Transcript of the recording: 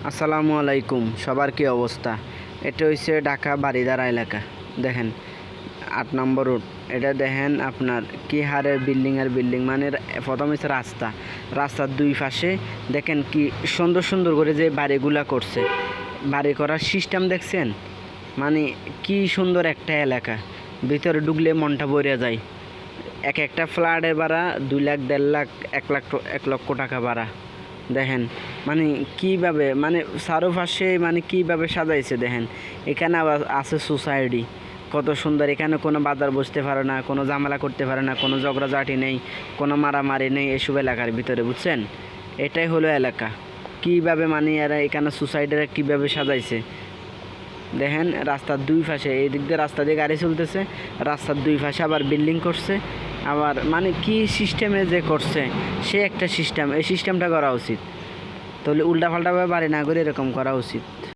আসসালামু আলাইকুম, সবার কি অবস্থা? এটা হচ্ছে ঢাকা বারিধারা এলাকা। দেখেন 8 নম্বর রোড। এটা দেখেন আপনার কি হারে বিল্ডিং মানে প্রথম হচ্ছে রাস্তার দুই পাশে দেখেন কি সুন্দর সুন্দর করে যে বাড়িগুলা করছে। বাড়ি করার সিস্টেম দেখছেন? মানে কি সুন্দর একটা এলাকা, ভিতরে ঢুকলে মনটা ভরে যায়। একটা ফ্ল্যাটের ভাড়া 2 লাখ 1.5 লাখ 1 লাখ 1 লক্ষ টাকা ভাড়া। দেখেন মানে কিভাবে মানে চারপাশে মানে কিভাবে সাজাইছে দেখেন। এখানে আবার আছে সোসাইটি, কত সুন্দর। এখানে কোনো বাজার বসতে পারে না, কোনো ঝামেলা করতে পারে না, কোনো ঝগড়াঝাটি নেই, কোনো মারামারি নেই এসব এলাকার ভিতরে, বুঝছেন? এটাই হলো এলাকা। কিভাবে মানে এরা এখানে সোসাইটিরা কিভাবে সাজাইছে দেখেন। রাস্তার দুই পাশে এই দিক দিয়ে রাস্তা দিয়ে গাড়ি চলতেছে, রাস্তার দুই পাশে আবার বিল্ডিং করছে। আবার মানে কি সিস্টেমে যে করছে, সে একটা সিস্টেম, এই সিস্টেমটা করা উচিত। তাহলে উল্টাপাল্টাভাবে বাড়ি না করে এরকম করা উচিত।